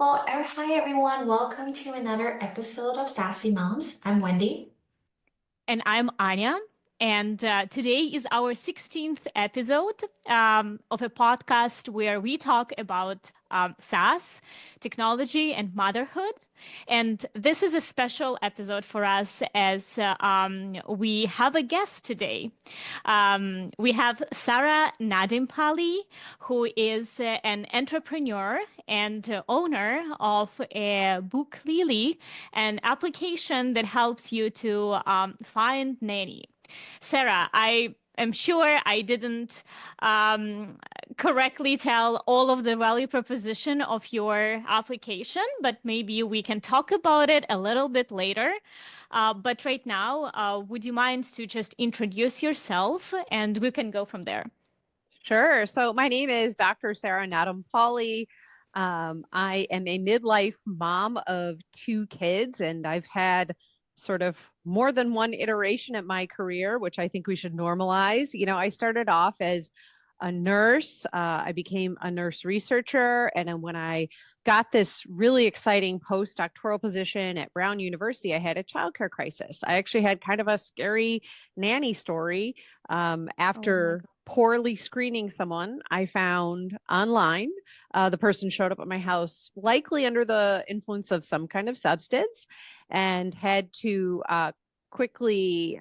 Hi everyone. Welcome to another episode of Sassy Moms. I'm Wendy. And I'm Anya. And today is our 16th episode of a podcast where we talk about SaaS, technology, and motherhood. And this is a special episode for us as we have a guest today. We have Sarah Nadimpalli, who is an entrepreneur and owner of BookLilli, an application that helps you to find nanny. Sarah, I am sure I didn't correctly tell all of the value proposition of your application, but maybe we can talk about it a little bit later. But right now, would you mind to just introduce yourself and we can go from there? Sure. So my name is Dr. Sarah Nadimpalli. I am a midlife mom of two kids, and I've had sort of more than one iteration at my career, which I think we should normalize. I started off as a nurse. I became a nurse researcher. And then when I got this really exciting postdoctoral position at Brown University, I had a childcare crisis. I actually had kind of a scary nanny story. After poorly screening someone I found online, the person showed up at my house, likely under the influence of some kind of substance, and had to quickly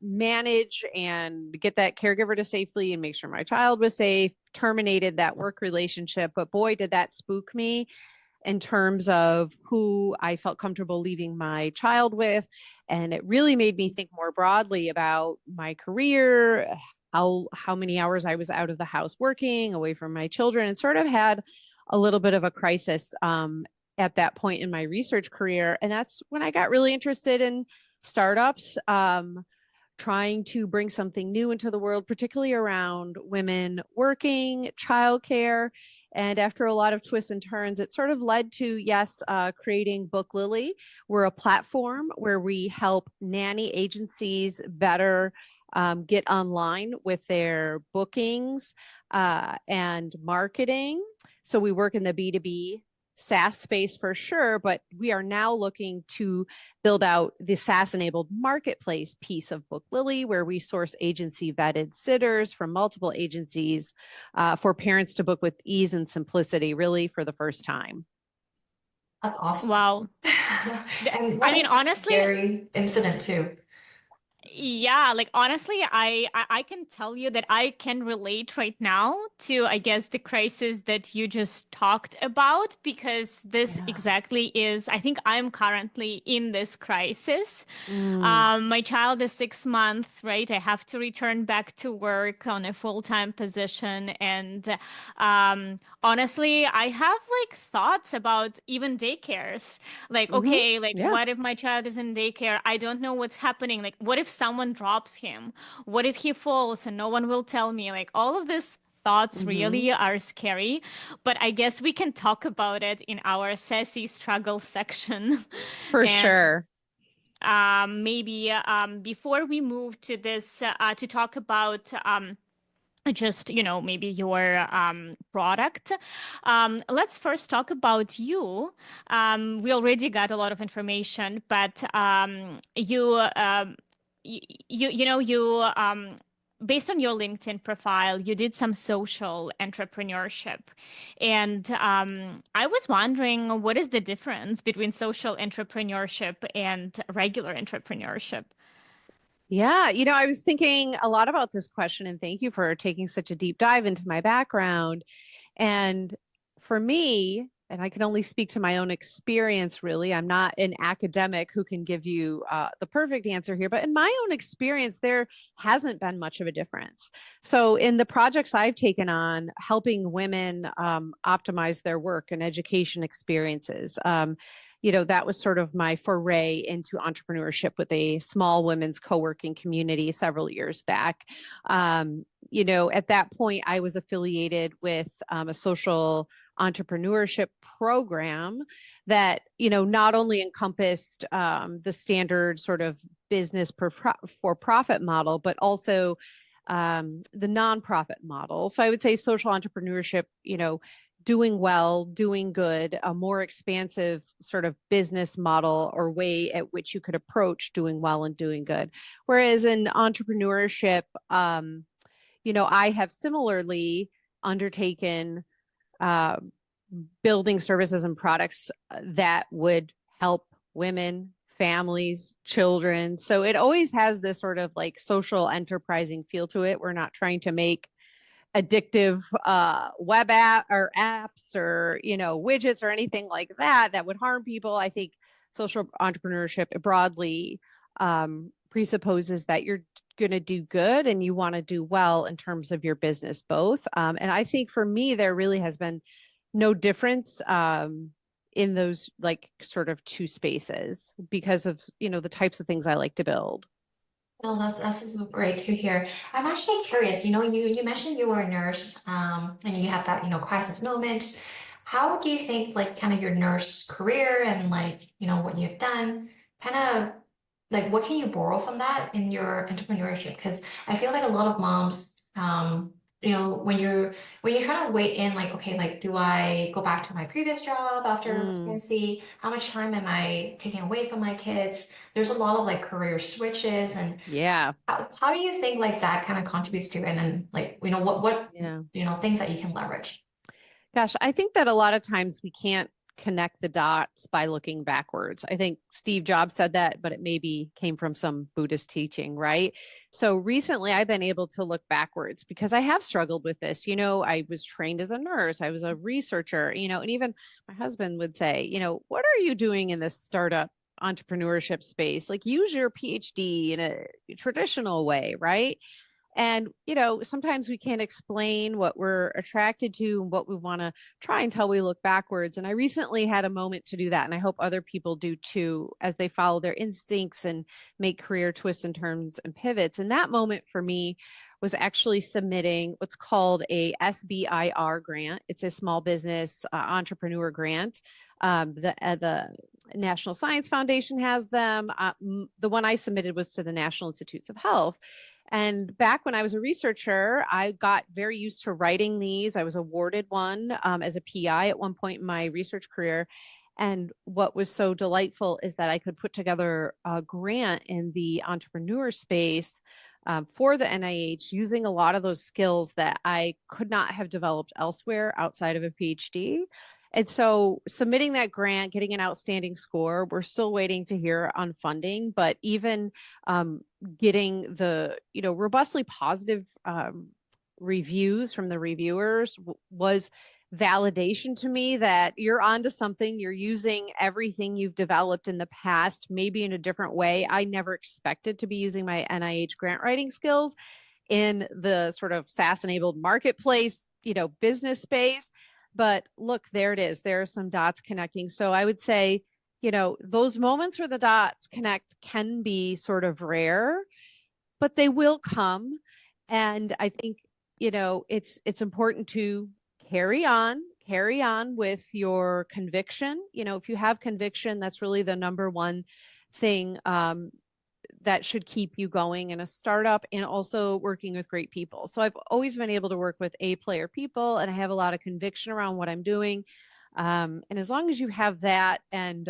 manage and get that caregiver to safely and make sure my child was safe, terminated that work relationship. But boy, did that spook me in terms of who I felt comfortable leaving my child with. And it really made me think more broadly about my career, how many hours I was out of the house working, away from my children, and sort of had a little bit of a crisis at that point in my research career. And that's when I got really interested in startups, trying to bring something new into the world, particularly around women working, childcare. And after a lot of twists and turns, it sort of led to, yes, creating BookLilli. We're a platform where we help nanny agencies better get online with their bookings and marketing. So we work in the B2B SaaS space for sure, but we are now looking to build out the SaaS-enabled marketplace piece of BookLilli, where we source agency vetted sitters from multiple agencies for parents to book with ease and simplicity, really for the first time. That's awesome. Wow. And I what a mean, honestly, scary incident too. yeah, like honestly, I can tell you that I can relate right now to, I guess, the crisis that you just talked about, because this Yeah. exactly is, I think I'm currently in this crisis. Mm. My child is 6 months, right? I have to return back to work on a full-time position. And honestly, I have like thoughts about even daycares. Like, Hmm. okay, like Yeah. what if my child is in daycare? I don't know what's happening. Like, what if someone drops him? What if he falls and no one will tell me? Like, all of this thoughts Hmm. really are scary, but I guess we can talk about it in our sassy struggle section. For And sure. maybe before we move to this, to talk about just, maybe your product, let's first talk about you. We already got a lot of information, but you based on your LinkedIn profile, you did some social entrepreneurship. And I was wondering, what is the difference between social entrepreneurship and regular entrepreneurship? Yeah, I was thinking a lot about this question, and thank you for taking such a deep dive into my background. And for me, and I can only speak to my own experience, really, I'm not an academic who can give you the perfect answer here, but in my own experience, there hasn't been much of a difference. So, in the projects I've taken on, helping women optimize their work and education experiences, that was sort of my foray into entrepreneurship with a small women's co-working community several years back. At that point, I was affiliated with a social entrepreneurship program that, not only encompassed the standard sort of business for profit model, but also the nonprofit model. So I would say social entrepreneurship, doing well, doing good, a more expansive sort of business model or way at which you could approach doing well and doing good. Whereas in entrepreneurship, I have similarly undertaken uh, building services and products that would help women, families, children. So it always has this sort of like social enterprising feel to it. We're not trying to make addictive web app or apps or widgets or anything like that would harm people. I think social entrepreneurship broadly presupposes that you're going to do good and you want to do well in terms of your business both. And I think for me there really has been no difference in those like sort of two spaces because of the types of things I like to build. Oh, that's so great to hear. I'm actually curious, you mentioned you were a nurse, and you had that, crisis moment. How do you think like kind of your nurse career and like, what you've done, kind of like what can you borrow from that in your entrepreneurship? Because I feel like a lot of moms, when you're trying to weigh in like, okay, like do I go back to my previous job after Mm, pregnancy? How much time am I taking away from my kids? There's a lot of like career switches and yeah. how do you think like that kind of contributes to it? And then like, what, Yeah. things that you can leverage? Gosh, I think that a lot of times we can't connect the dots by looking backwards. I think Steve Jobs said that, but it maybe came from some Buddhist teaching, right? So recently I've been able to look backwards because I have struggled with this. I was trained as a nurse, I was a researcher, and even my husband would say, what are you doing in this startup entrepreneurship space? Like use your PhD in a traditional way, right? And, sometimes we can't explain what we're attracted to and what we want to try until we look backwards. And I recently had a moment to do that. And I hope other people do too, as they follow their instincts and make career twists and turns and pivots. And that moment for me was actually submitting what's called a SBIR grant. It's a small business entrepreneur grant. The National Science Foundation has them. The one I submitted was to the National Institutes of Health. And back when I was a researcher, I got very used to writing these. I was awarded one as a PI at one point in my research career. And what was so delightful is that I could put together a grant in the entrepreneur space for the NIH using a lot of those skills that I could not have developed elsewhere outside of a PhD. And so submitting that grant, getting an outstanding score, we're still waiting to hear on funding, but even getting the, robustly positive reviews from the reviewers was validation to me that you're onto something. You're using everything you've developed in the past, maybe in a different way. I never expected to be using my NIH grant writing skills in the sort of SaaS-enabled marketplace, business space. But look, there it is. There are some dots connecting. So I would say, those moments where the dots connect can be sort of rare, but they will come. And I think, it's important to carry on with your conviction. If you have conviction, that's really the number one thing that should keep you going in a startup, and also working with great people. So I've always been able to work with A-player people, and I have a lot of conviction around what I'm doing. And as long as you have that and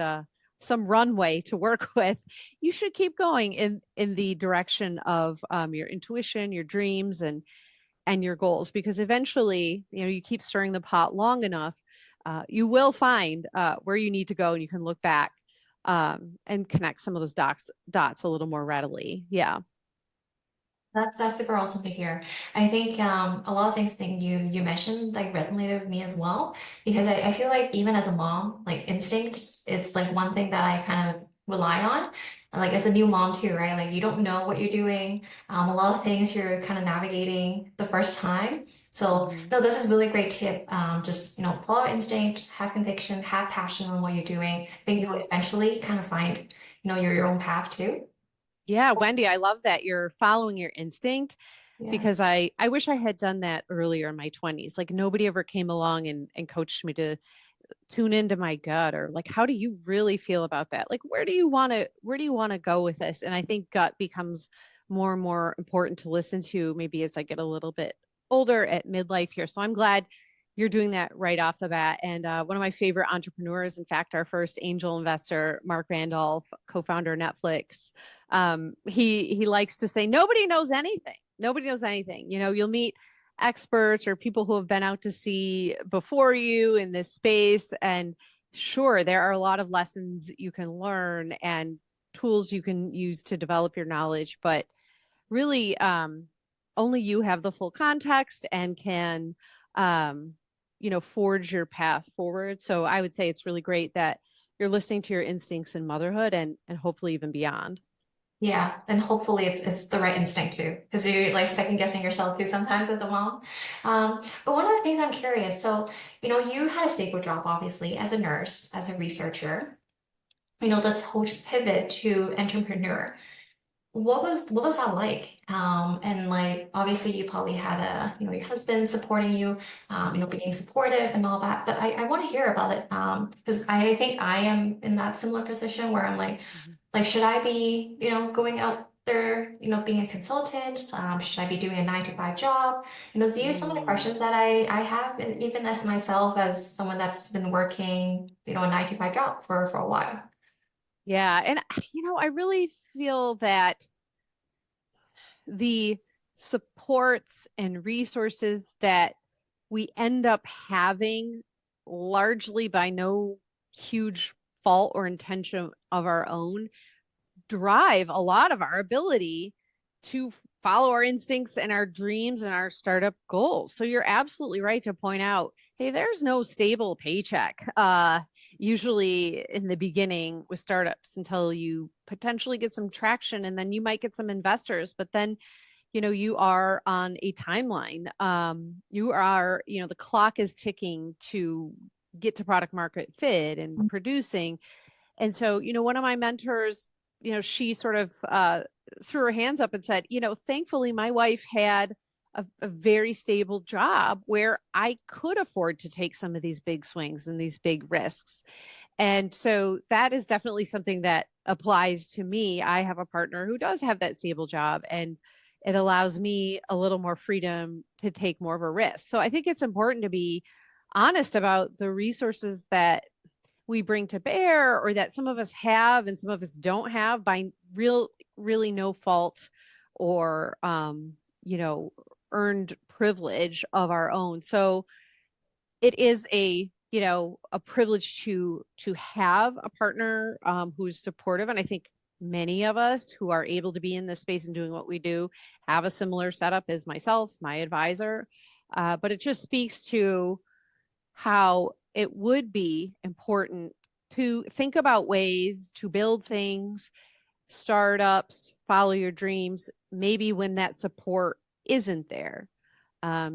some runway to work with, you should keep going in the direction of your intuition, your dreams, and your goals. Because eventually, you keep stirring the pot long enough, you will find where you need to go, and you can look back and connect some of those dots a little more readily. Yeah. That's super awesome to hear. I think a lot of things that you mentioned like resonated with me as well because I feel like even as a mom, like instinct, it's like one thing that I kind of rely on. And like as a new mom too, right? Like you don't know what you're doing. A lot of things you're kind of navigating the first time. So Mhm. no, this is really great tip. Just follow instinct, have conviction, have passion on what you're doing. I think you'll eventually kind of find your own path too. Yeah, Wendy, I love that you're following your instinct Yeah. because I wish I had done that earlier in my 20s. Like nobody ever came along and coached me to tune into my gut, or like how do you really feel about that? Like where do you want to go with this? And I think gut becomes more and more important to listen to maybe as I get a little bit older at midlife here. So I'm glad you're doing that right off the bat. And one of my favorite entrepreneurs, in fact, our first angel investor, Mark Randolph, co-founder of Netflix, he likes to say, nobody knows anything. Nobody knows anything. You know, you'll meet experts or people who have been out to sea before you in this space. And sure, there are a lot of lessons you can learn and tools you can use to develop your knowledge, but really only you have the full context and can forge your path forward. So I would say it's really great that you're listening to your instincts in motherhood and hopefully even beyond. Yeah, and hopefully it's the right instinct too, because you're like second guessing yourself too sometimes as a mom. But one of the things I'm curious, so you had a stable job obviously as a nurse, as a researcher. This whole pivot to entrepreneur. What was that like? And like obviously you probably had your husband supporting you, being supportive and all that. But I want to hear about it because I think I am in that similar position where I'm like should I be going out there being a consultant? Should I be doing a 9 to 5 job? These are some of the Mm. questions that I have, and even as myself as someone that's been working a 9 to 5 job for a while. Yeah. And, I really feel that the supports and resources that we end up having largely by no huge fault or intention of our own drive a lot of our ability to follow our instincts and our dreams and our startup goals. So you're absolutely right to point out, hey, there's no stable paycheck. Usually in the beginning with startups until you potentially get some traction and then you might get some investors, but then you are on a timeline. You are, the clock is ticking to get to product market fit and producing. And so, one of my mentors, she sort of threw her hands up and said, thankfully my wife had a very stable job where I could afford to take some of these big swings and these big risks. And so that is definitely something that applies to me. I have a partner who does have that stable job, and it allows me a little more freedom to take more of a risk. So I think it's important to be honest about the resources that we bring to bear or that some of us have and some of us don't have by really no fault or earned privilege of our own. So it is a privilege to have a partner who's supportive. And I think many of us who are able to be in this space and doing what we do have a similar setup as myself, my advisor. But it just speaks to how it would be important to think about ways to build things, startups, follow your dreams, maybe when that support isn't there.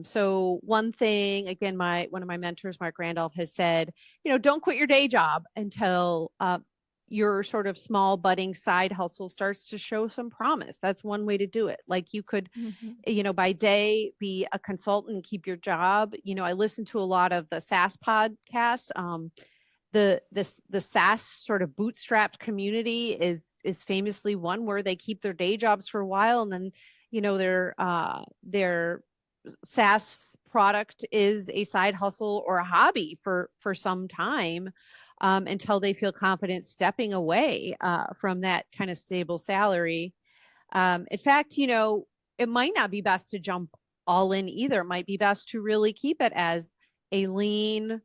So one thing, again, one of my mentors, Mark Randolph, has said, don't quit your day job until your sort of small budding side hustle starts to show some promise. That's one way to do it. Like you could, by day be a consultant and keep your job. I listen to a lot of the SaaS podcasts. The SaaS sort of bootstrapped community is famously one where they keep their day jobs for a while, and then their SaaS product is a side hustle or a hobby for some time until they feel confident stepping away from that kind of stable salary. In fact, it might not be best to jump all in either. It might be best to really keep it as a lean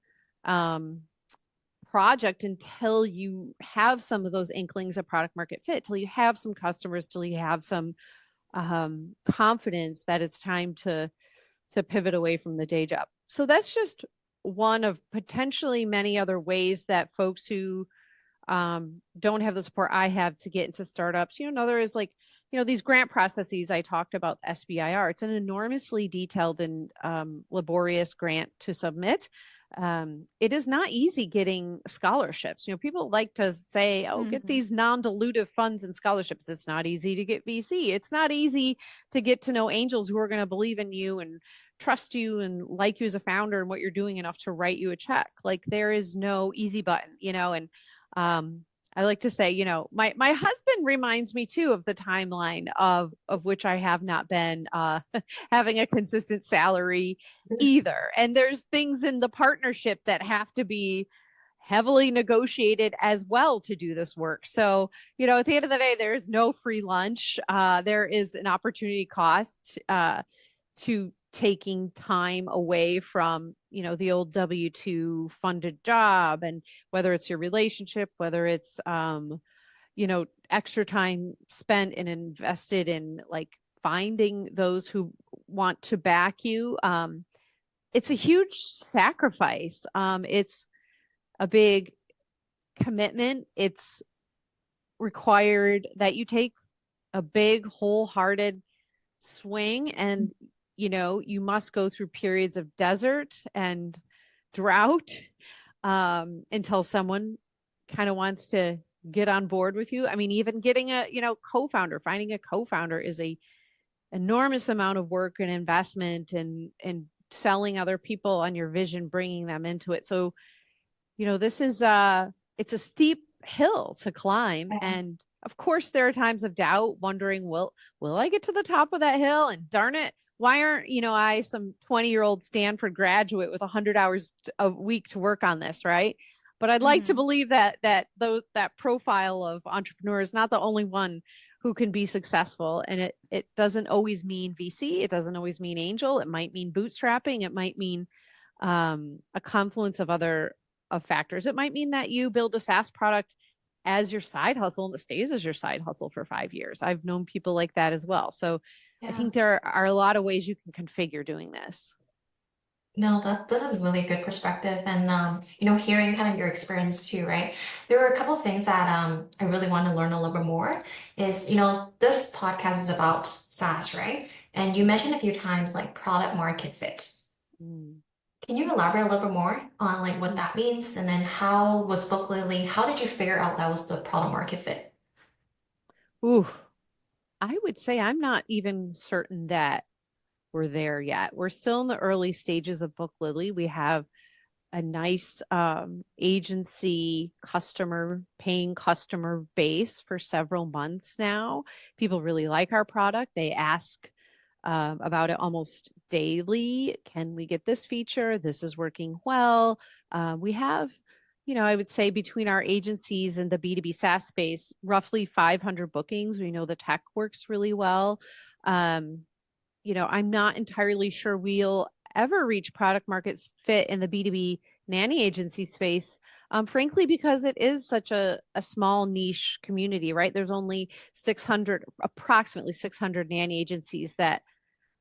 project until you have some of those inklings of product market fit, till you have some customers, till you have some confidence that it's time to pivot away from the day job. So that's just one of potentially many other ways that folks who don't have the support I have to get into startups, another is like, these grant processes I talked about, SBIR. It's an enormously detailed and laborious grant to submit. It is not easy getting scholarships. People like to say, oh, get these non-dilutive funds and scholarships. It's not easy to get VC. It's not easy to get to know angels who are going to believe in you and trust you and like you as a founder and what you're doing enough to write you a check. Like there is no easy button, and I like to say, my husband reminds me too of the timeline of which I have not been having a consistent salary either. And there's things in the partnership that have to be heavily negotiated as well to do this work. So, at the end of the day, there is no free lunch. There is an opportunity cost to taking time away from, the old W-2 funded job, and whether it's your relationship, whether it's, extra time spent and invested in like finding those who want to back you. It's a huge sacrifice. It's a big commitment. It's required that you take a big wholehearted swing, and you must go through periods of desert and drought until someone kind of wants to get on board with you. I mean, even getting a co-founder, finding a co-founder is a enormous amount of work and investment, and selling other people on your vision, bringing them into it. So this is it's a steep hill to climb, and of course there are times of doubt, wondering, will I get to the top of that hill? And darn it, why aren't I some 20-year-old Stanford graduate with 100 hours a week to work on this, right? But I'd like to believe that profile of entrepreneur is not the only one who can be successful. And it doesn't always mean VC. It doesn't always mean angel. It might mean bootstrapping. It might mean a confluence of other factors. It might mean that you build a SaaS product as your side hustle, and it stays as your side hustle for 5 years. I've known people like that as well. So I think there are a lot of ways you can configure doing this. No, this is really good perspective, and hearing kind of your experience too, right? There were a couple things that I really want to learn a little bit more. Is this podcast is about SaaS, right? And you mentioned a few times like product market fit. Mm. Can you elaborate a little bit more on like what that means, and then how was BookLilli? How did you figure out that was the product market fit? Ooh, I would say I'm not even certain that we're there yet. We're still in the early stages of BookLilli. We have a nice agency paying customer base for several months now. People really like our product. They ask about it almost daily. Can we get this feature? This is working well. We have, I would say between our agencies and the B2B SaaS space, roughly 500 bookings. We know the tech works really well. I'm not entirely sure we'll ever reach product market fit in the B2B nanny agency space. Frankly, because it is such a small niche community, right? There's only approximately 600 nanny agencies that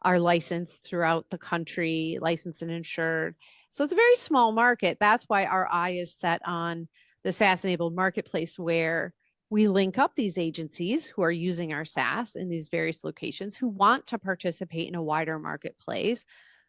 are licensed throughout the country, licensed and insured. So it's a very small market. That's why our eye is set on the SaaS-enabled marketplace, where we link up these agencies who are using our SaaS in these various locations, who want to participate in a wider marketplace,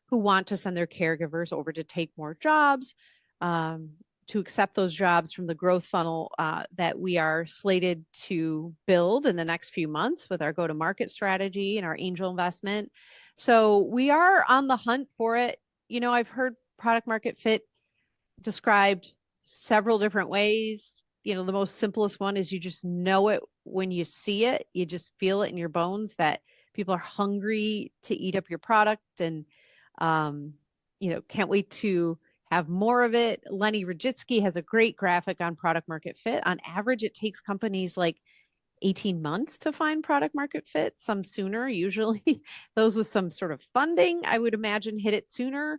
who want to send their caregivers over to take more jobs, to accept those jobs from the growth funnel that we are slated to build in the next few months with our go-to-market strategy and our angel investment. So we are on the hunt for it. I've heard product market fit described several different ways. The most simplest one is you just know it when you see it. You just feel it in your bones that people are hungry to eat up your product, and can't wait to have more of it. Lenny Rajitsky has a great graphic on product market fit. On average, it takes companies like 18 months to find product market fit, some sooner. Usually those with some sort of funding, I would imagine, hit it sooner.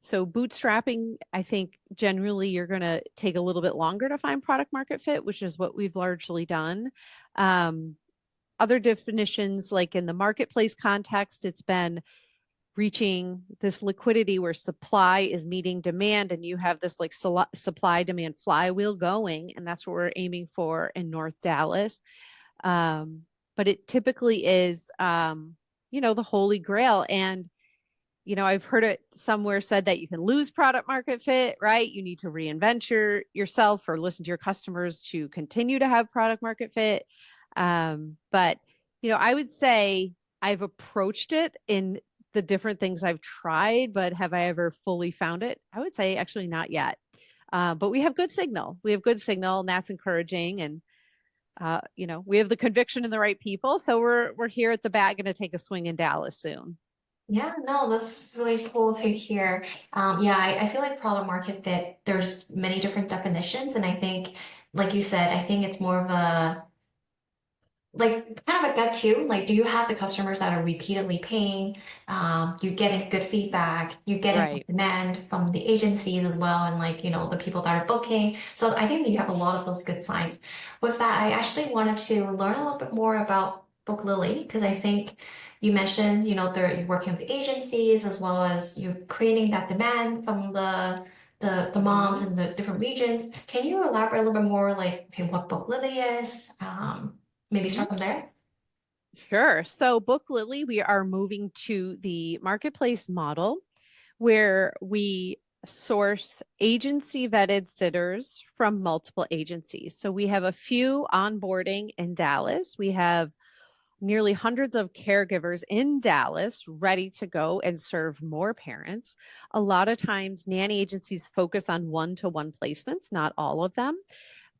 So bootstrapping, I think generally you're going to take a little bit longer to find product market fit, which is what we've largely done. Other definitions, like in the marketplace context, it's been reaching this liquidity where supply is meeting demand, and you have this like supply demand flywheel going, and that's what we're aiming for in North Dallas. But it typically is, the holy grail. And I've heard it somewhere said that you can lose product market fit, right? You need to reinvent yourself or listen to your customers to continue to have product market fit. But I would say I've approached it in the different things I've tried, but have I ever fully found it? I would say actually not yet. But we have good signal. We have good signal, and that's encouraging. And we have the conviction in the right people. So we're here at the bat, going to take a swing in Dallas soon. Yeah, no, that's really cool to hear. Yeah, I feel like product market fit, there's many different definitions. And I think, like you said, I think it's more of a like kind of like that too. Like, do you have the customers that are repeatedly paying? You getting good feedback, you getting Right. demand from the agencies as well, and like, the people that are booking. So I think that you have a lot of those good signs. With that, I actually wanted to learn a little bit more about BookLilli because I think you mentioned, you're working with the agencies as well as you creating that demand from the moms Mhm. in the different regions. Can you elaborate a little bit more, like, okay, what BookLilli is? Maybe Mhm. start from there. Sure. So BookLilli, we are moving to the marketplace model where we source agency vetted sitters from multiple agencies. So we have a few onboarding in Dallas. We have nearly hundreds of caregivers in Dallas ready to go and serve more parents. A lot of times, nanny agencies focus on one-to-one placements, not all of them.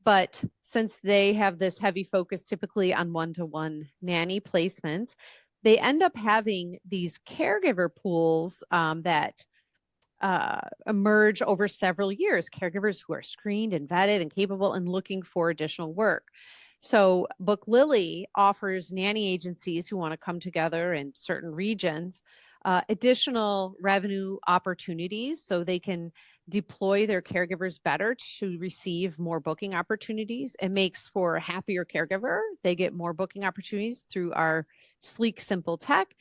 But since they have this heavy focus typically on one-to-one nanny placements, they end up having these caregiver pools that emerge over several years, caregivers who are screened and vetted and capable and looking for additional work. So, BookLilli offers nanny agencies who want to come together in certain regions additional revenue opportunities so they can deploy their caregivers better to receive more booking opportunities. It makes for a happier caregiver. They get more booking opportunities through our sleek, simple tech.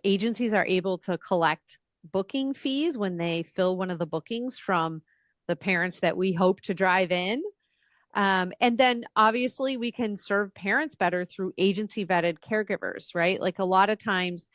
Agencies are able to collect booking fees when they fill one of the bookings from the parents that we hope to drive in. And then obviously we can serve parents better through agency vetted caregivers, right? Like a lot of times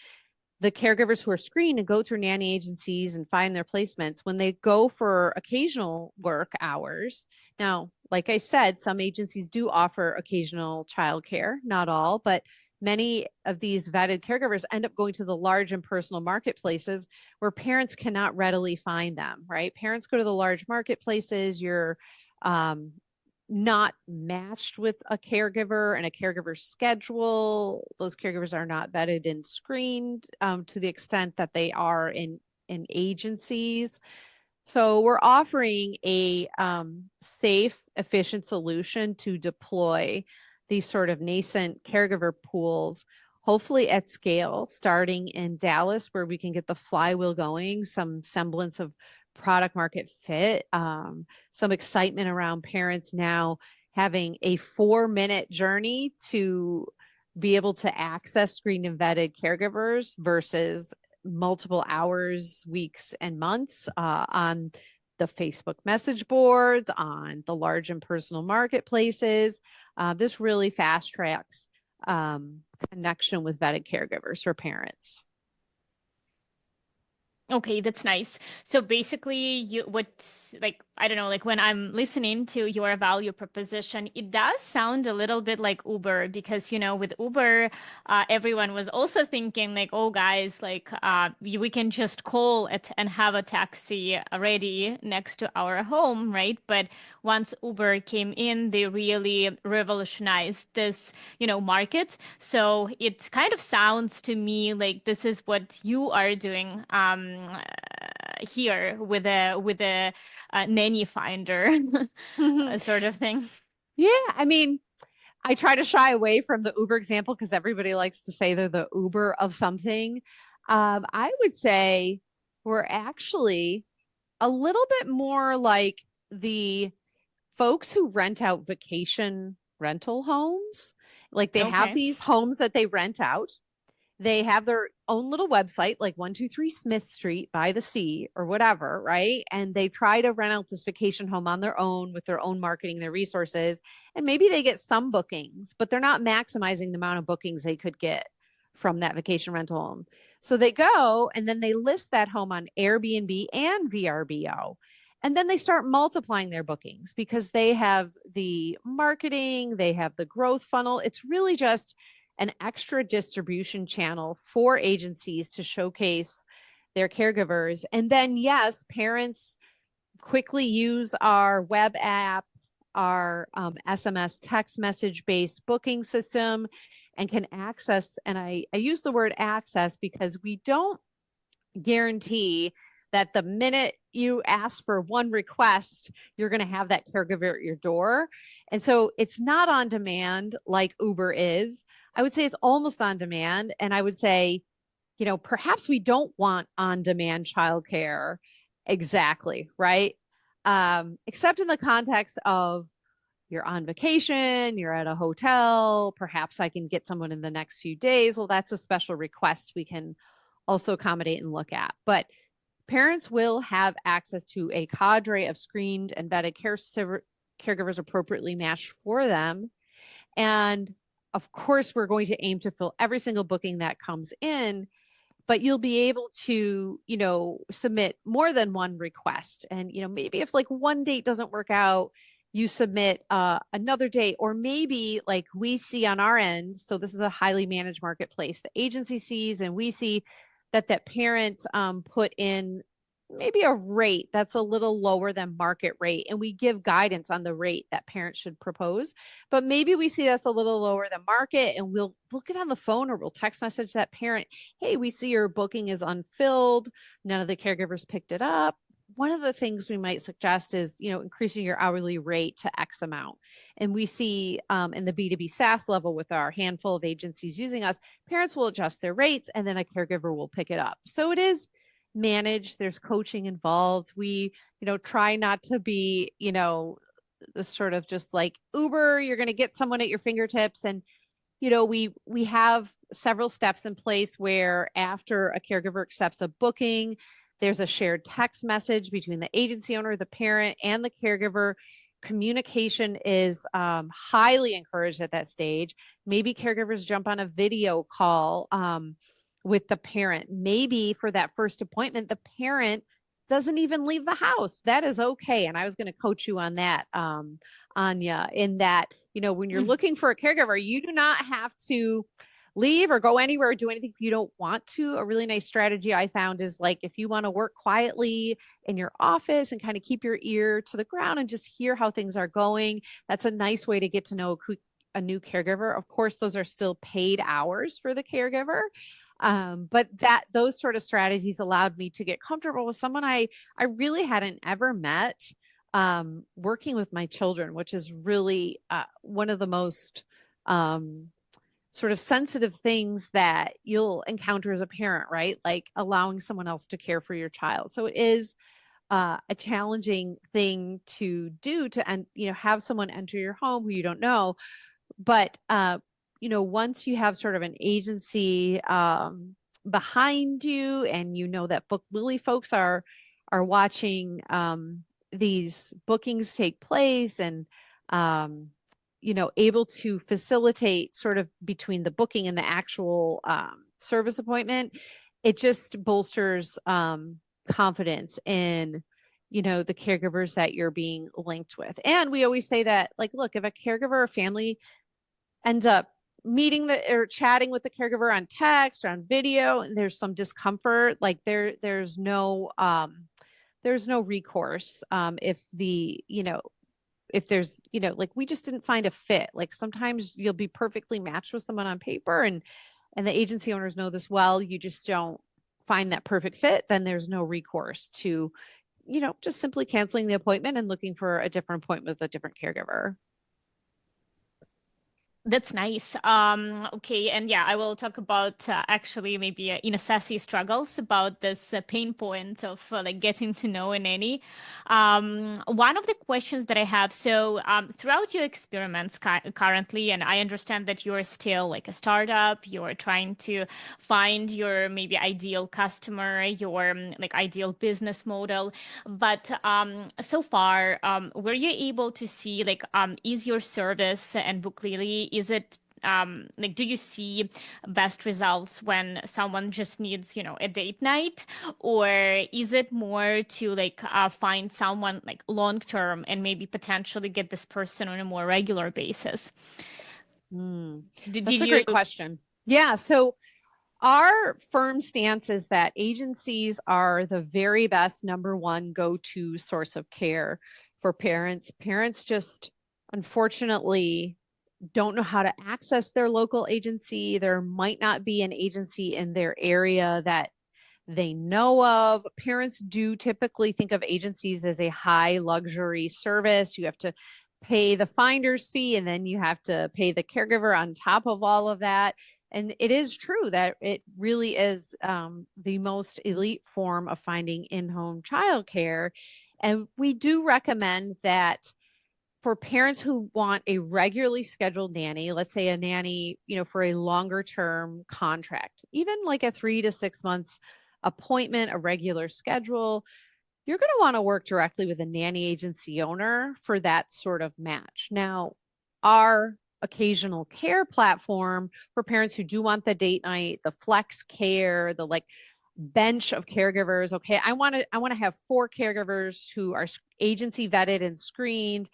the caregivers who are screened and go through nanny agencies and find their placements, when they go for occasional work hours. Now, like I said, some agencies do offer occasional childcare, not all, but many of these vetted caregivers end up going to the large and personal marketplaces where parents cannot readily find them, right? Parents go to the large marketplaces, you're um, not matched with a caregiver and a caregiver's schedule. Those caregivers are not vetted and screened to the extent that they are in agencies. So we're offering a safe, efficient solution to deploy these sort of nascent caregiver pools, hopefully at scale, starting in Dallas, where we can get the flywheel going, some semblance of product market fit, some excitement around parents now having a 4-minute journey to be able to access screened and vetted caregivers versus multiple hours, weeks, and months on the Facebook message boards, on the large and personal marketplaces. This really fast tracks connection with vetted caregivers for parents. Okay, that's nice. So basically, I don't know, like when I'm listening to your value proposition, it does sound a little bit like Uber because, with Uber, everyone was also thinking like, oh, guys, like we can just call it and have a taxi ready next to our home, right? But once Uber came in, they really revolutionized this, market. So it kind of sounds to me like this is what you are doing here with a nanny finder sort of thing. Yeah, I mean, I try to shy away from the Uber example because everybody likes to say they're the Uber of something. I would say we're actually a little bit more like the folks who rent out vacation rental homes. Like they have Okay. these homes that they rent out. They have their own little website, like 123 Smith Street by the sea or whatever, right? And they try to rent out this vacation home on their own with their own marketing, their resources. And maybe they get some bookings, but they're not maximizing the amount of bookings they could get from that vacation rental home. So they go and then they list that home on Airbnb and VRBO. And then they start multiplying their bookings because they have the marketing, they have the growth funnel. It's really just an extra distribution channel for agencies to showcase their caregivers. And then, yes, parents quickly use our web app, our SMS text message based booking system, and can access, and I use the word access because we don't guarantee that the minute you ask for one request, you're going to have that caregiver at your door. And so it's not on demand like Uber is. I would say it's almost on demand. And I would say, perhaps we don't want on demand childcare exactly, right? Except in the context of you're on vacation, you're at a hotel, perhaps I can get someone in the next few days. Well, that's a special request we can also accommodate and look at. But parents will have access to a cadre of screened and vetted caregivers appropriately matched for them. And of course, we're going to aim to fill every single booking that comes in, but you'll be able to, submit more than one request. And, maybe if like one date doesn't work out, you submit another date, or maybe like we see on our end. So this is a highly managed marketplace. The agency sees, and we see that parents put in maybe a rate that's a little lower than market rate, and we give guidance on the rate that parents should propose. But maybe we see that's a little lower than market, and we'll get on the phone or we'll text message that parent, hey, we see your booking is unfilled, none of the caregivers picked it up. One of the things we might suggest is, increasing your hourly rate to X amount. And we see in the B2B SaaS level with our handful of agencies using us, parents will adjust their rates and then a caregiver will pick it up. So it is managed. There's coaching involved. We, try not to be, the sort of just like Uber, you're going to get someone at your fingertips. And, we have several steps in place where after a caregiver accepts a booking, there's a shared text message between the agency owner, the parent, and the caregiver. Communication is highly encouraged at that stage. Maybe caregivers jump on a video call with the parent. Maybe for that first appointment, the parent doesn't even leave the house. That is okay. And I was going to coach you on that, Anya, in that, when you're looking for a caregiver, you do not have to leave or go anywhere or do anything if you don't want to. A really nice strategy I found is like, if you want to work quietly in your office and kind of keep your ear to the ground and just hear how things are going, that's a nice way to get to know a new caregiver. Of course, those are still paid hours for the caregiver. But those sort of strategies allowed me to get comfortable with someone I really hadn't ever met, working with my children, which is really one of the most sort of sensitive things that you'll encounter as a parent, right? Like allowing someone else to care for your child. So it is a challenging thing to do to, have someone enter your home who you don't know. But, once you have sort of an agency behind you, and that BookLilli folks are watching these bookings take place, and able to facilitate sort of between the booking and the actual service appointment, it just bolsters confidence in, the caregivers that you're being linked with. And we always say that, like, look, if a caregiver or family ends up meeting or chatting with the caregiver on text or on video, and there's some discomfort, like there's no recourse if if there's, like we just didn't find a fit. Like sometimes you'll be perfectly matched with someone on paper, and the agency owners know this well, you just don't find that perfect fit, then there's no recourse to, just simply canceling the appointment and looking for a different appointment with a different caregiver. That's nice. Okay. And yeah, I will talk about actually maybe in a sassy struggles about this pain point of like getting to know a nanny. One of the questions that I have, so throughout your experiments currently, and I understand that you're still like a startup, you're trying to find your maybe ideal customer, your like ideal business model. But so far, were you able to see like, is your service and BookLilli, is it like, do you see best results when someone just needs, a date night, or is it more to like find someone like long term and maybe potentially get this person on a more regular basis? That's a great question. Yeah. So Our firm stance is that agencies are the very best number one go-to source of care for parents. Parents just unfortunately don't know how to access their local agency. There might not be an agency in their area that they know of. Parents do typically think of agencies as a high luxury service. You have to pay the finder's fee and then you have to pay the caregiver on top of all of that. And it is true that it really is the most elite form of finding in-home childcare. And we do recommend that for parents who want a regularly scheduled nanny, let's say a nanny, for a longer term contract, even like a 3 to 6 months appointment, a regular schedule, you're going to want to work directly with a nanny agency owner for that sort of match. Now, our occasional care platform for parents who do want the date night, the flex care, the like bench of caregivers. Okay, I want to have 4 caregivers who are agency vetted and screened,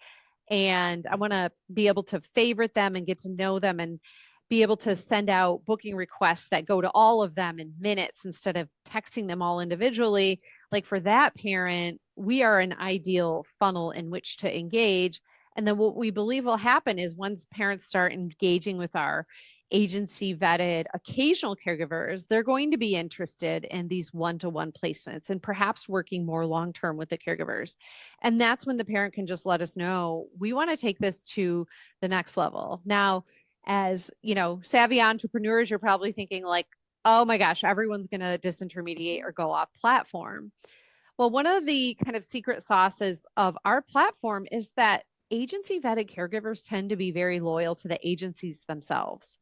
and I want to be able to favorite them and get to know them and be able to send out booking requests that go to all of them in minutes instead of texting them all individually. Like for that parent, we are an ideal funnel in which to engage. And then what we believe will happen is once parents start engaging with our agency vetted occasional caregivers, they're going to be interested in these one-to-one placements and perhaps working more long-term with the caregivers. And that's when the parent can just let us know, we want to take this to the next level. Now, as savvy entrepreneurs, you're probably thinking like, oh my gosh, everyone's going to disintermediate or go off platform. Well, one of the kind of secret sauces of our platform is that agency vetted caregivers tend to be very loyal to the agencies themselves.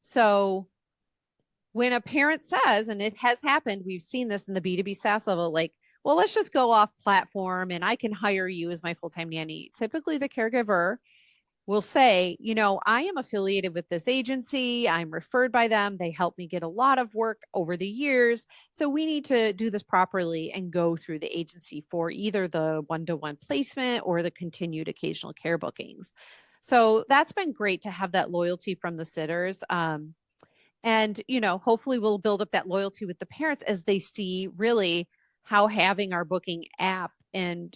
So when a parent says, and it has happened, we've seen this in the B2B SaaS level, like, well, let's just go off platform and I can hire you as my full-time nanny. Typically the caregiver will say, I am affiliated with this agency. I'm referred by them. They helped me get a lot of work over the years. So we need to do this properly and go through the agency for either the one-to-one placement or the continued occasional care bookings. So that's been great to have that loyalty from the sitters. And, hopefully we'll build up that loyalty with the parents as they see really how having our booking app and,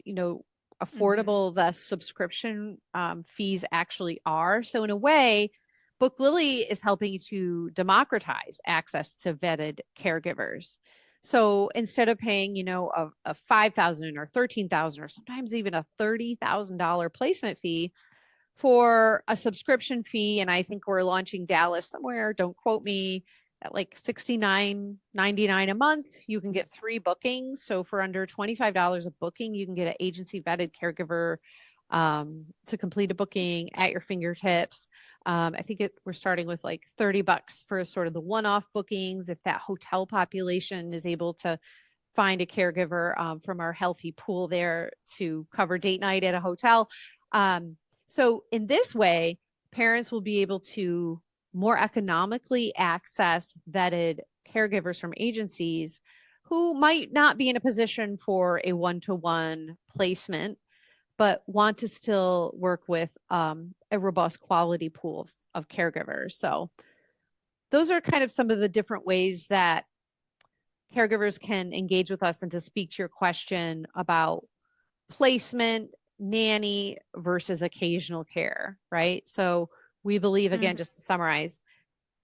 affordable the subscription fees actually are. So in a way, BookLilli is helping to democratize access to vetted caregivers. So instead of paying, a $5,000 or $13,000 or sometimes even a $30,000 placement fee for a subscription fee, and I think we're launching Dallas somewhere, don't quote me, at like $69.99 a month, you can get 3 bookings. So for under $25 a booking, you can get an agency vetted caregiver to complete a booking at your fingertips. I think we're starting with like $30 for sort of the one-off bookings. If that hotel population is able to find a caregiver from our healthy pool there to cover date night at a hotel. So in this way, parents will be able to more economically access vetted caregivers from agencies who might not be in a position for a one-to-one placement, but want to still work with a robust quality pool of caregivers. So those are kind of some of the different ways that caregivers can engage with us. And to speak to your question about placement, nanny versus occasional care, right? So we believe, again, just to summarize,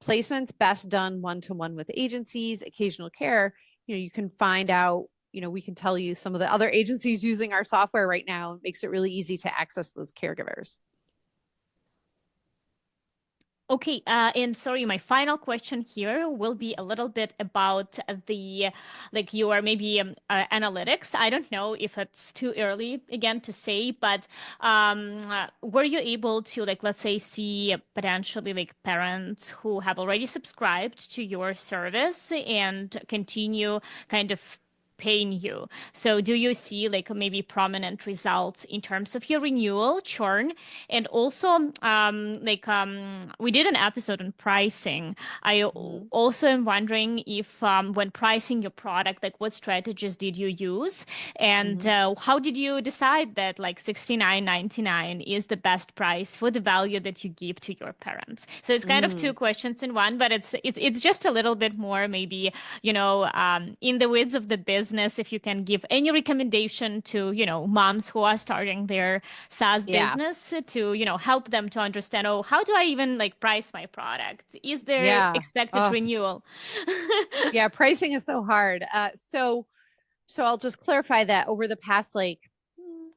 placements best done one-to-one with agencies. Occasional care, you can find out, we can tell you some of the other agencies using our software right now. It makes it really easy to access those caregivers. Okay, and sorry, my final question here will be a little bit about your maybe analytics. I don't know if it's too early again to say, but were you able to let's say see potentially parents who have already subscribed to your service and continue kind of paying you. So do you see like maybe prominent results in terms of your renewal churn? And also, we did an episode on pricing. Mhm. Also am wondering if when pricing your product, like what strategies did you use? And Mhm. how did you decide that like 69.99 is the best price for the value that you give to your parents? So it's kind of two Mm. questions in one, but it's just a little bit more maybe, in the weeds of the business, if you can give any recommendation to, moms who are starting their SaaS Yeah. business to, help them to understand, oh, how do I even like price my product? Is there Yeah. expected Oh, renewal? yeah. Pricing is so hard. So I'll just clarify that over the past like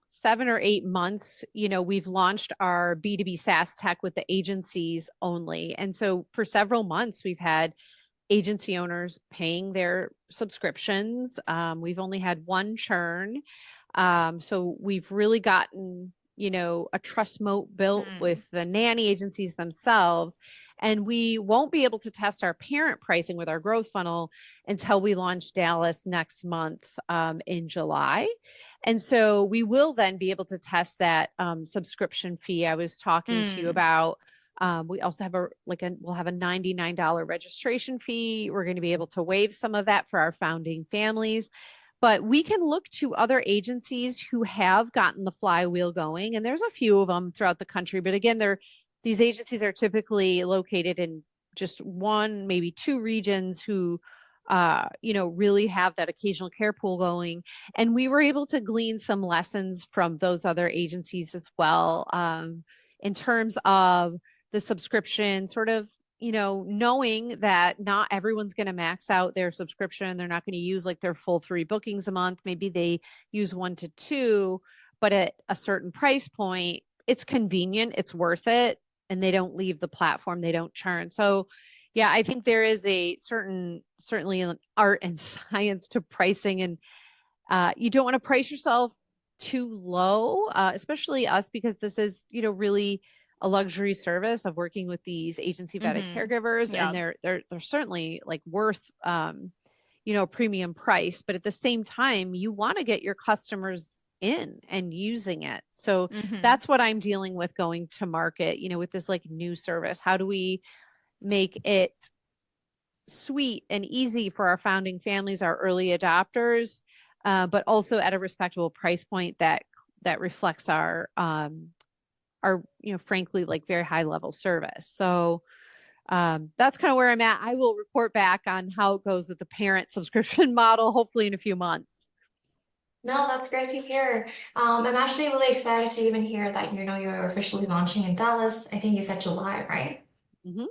7 or 8 months, we've launched our B2B SaaS tech with the agencies only. And so for several months, we've had agency owners paying their subscriptions. We've only had one churn. So we've really gotten, a trust moat built Mm, with the nanny agencies themselves. And we won't be able to test our parent pricing with our growth funnel until we launch Dallas next month in July. And so we will then be able to test that subscription fee I was talking to you mm, about. We also have we'll have a $99 registration fee. We're going to be able to waive some of that for our founding families. But we can look to other agencies who have gotten the flywheel going, and there's a few of them throughout the country. But again, these agencies are typically located in just one, maybe two regions who, really have that occasional care pool going. And we were able to glean some lessons from those other agencies as well, in terms of the subscription sort of knowing that not everyone's going to max out their subscription. They're not going to use like their full 3 bookings a month. Maybe they use 1 to 2, but at a certain price point, it's convenient, it's worth it, and they don't leave the platform, they don't churn. So, yeah, I think there is certainly an art and science to pricing, and you don't want to price yourself too low, especially us, because this is, really a luxury service of working with these agency vetted mm-hmm. caregivers, and Yeah. they're certainly like worth a premium price. But at the same time, you want to get your customers in and using it. So Mm-hmm. that's what I'm dealing with going to market, with this like new service. How do we make it sweet and easy for our founding families, our early adopters, but also at a respectable price point that reflects our frankly like very high level service. So that's kind of where I'm at. I will report back on how it goes with the parent subscription model, hopefully in a few months. No, that's great to hear. I'm actually really excited to even hear that you're officially launching in Dallas. I think you said July, right? Mm-hmm.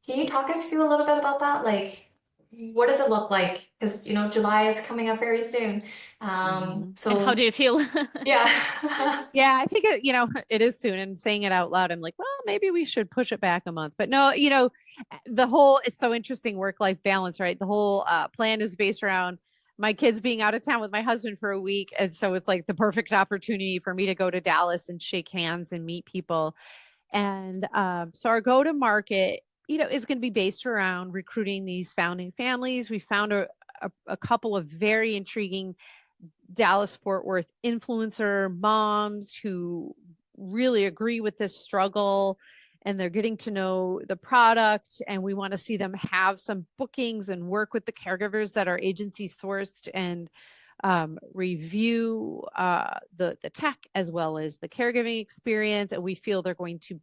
Can you talk us through a little bit about that? Like, what does it look like? Because July is coming up very soon. Mm-hmm. And how do So you feel? yeah. Yeah, I think it is soon. And saying it out loud, I'm like, well, maybe we should push it back a month. But no, it's so interesting work-life balance, right? The whole plan is based around my kids being out of town with my husband for a week. And so it's like the perfect opportunity for me to go to Dallas and shake hands and meet people. And so our go-to-market, is going to be based around recruiting these founding families. We found a couple of very intriguing Dallas Fort Worth influencer moms who really agree with this struggle, and they're getting to know the product, and we want to see them have some bookings and work with the caregivers that are agency sourced, and review the tech as well as the caregiving experience. And we feel they're going to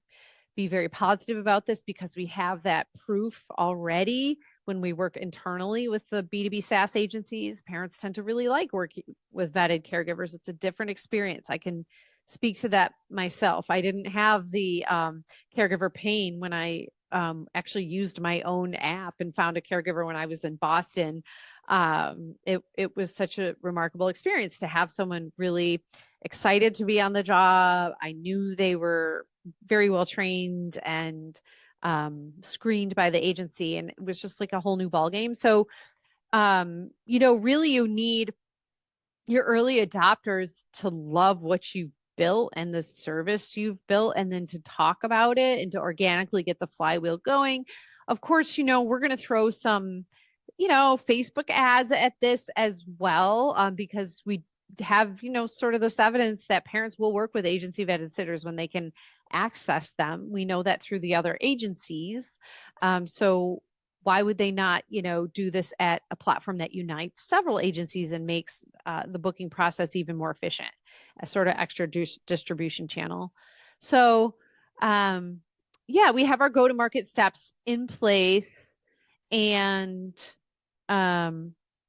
be very positive about this because we have that proof already. When we work internally with the B2B SaaS agencies, parents tend to really like working with vetted caregivers. It's a different experience. I can speak to that myself. I didn't have the caregiver pain when I actually used my own app and found a caregiver when I was in Boston. It was such a remarkable experience to have someone really excited to be on the job. I knew they were very well trained and screened by the agency, and it was just like a whole new ball game. So really you need your early adopters to love what you've built and the service you've built, and then to talk about it and to organically get the flywheel going. Of course, we're going to throw some Facebook ads at this as well, because we have, sort of this evidence that parents will work with agency vetted sitters when they can access them. We know that through the other agencies. So why would they not, do this at a platform that unites several agencies and makes the booking process even more efficient, a sort of extra distribution channel? So, yeah, we have our go-to-market steps in place, and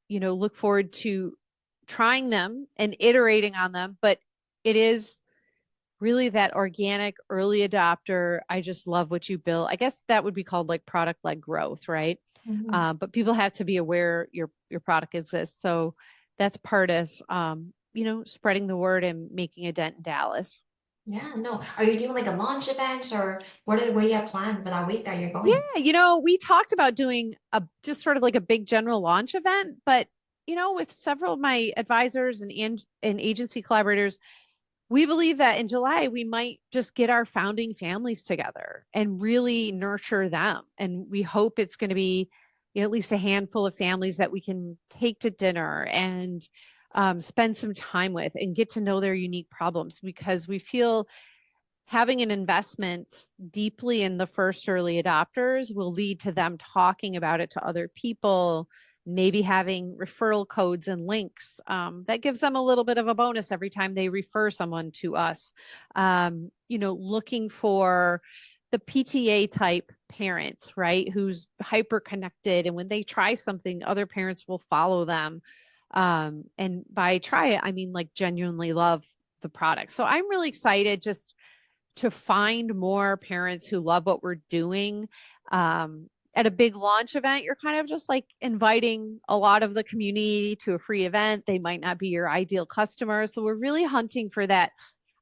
look forward to trying them and iterating on them. But it is really that organic early adopter. I just love what you built. I guess that would be called like product-led growth, right? Mhm. But people have to be aware your product exists. So that's part of spreading the word and making a dent in Dallas. Yeah, no. Are you doing like a launch event, or what do you have planned for that week that you're going? Yeah, we talked about doing a just sort of like a big general launch event, but with several of my advisors and agency collaborators, we believe that in July we might just get our founding families together and really nurture them. And we hope it's going to be at least a handful of families that we can take to dinner and spend some time with and get to know their unique problems, because we feel having an investment deeply in the first early adopters will lead to them talking about it to other people, maybe having referral codes and links. That gives them a little bit of a bonus every time they refer someone to us. Looking for the PTA type parents, right? Who's hyper connected. And when they try something, other parents will follow them. And by try it, I mean like genuinely love the product. So I'm really excited just to find more parents who love what we're doing. At a big launch event, you're kind of just like inviting a lot of the community to a free event. They might not be your ideal customer. So we're really hunting for that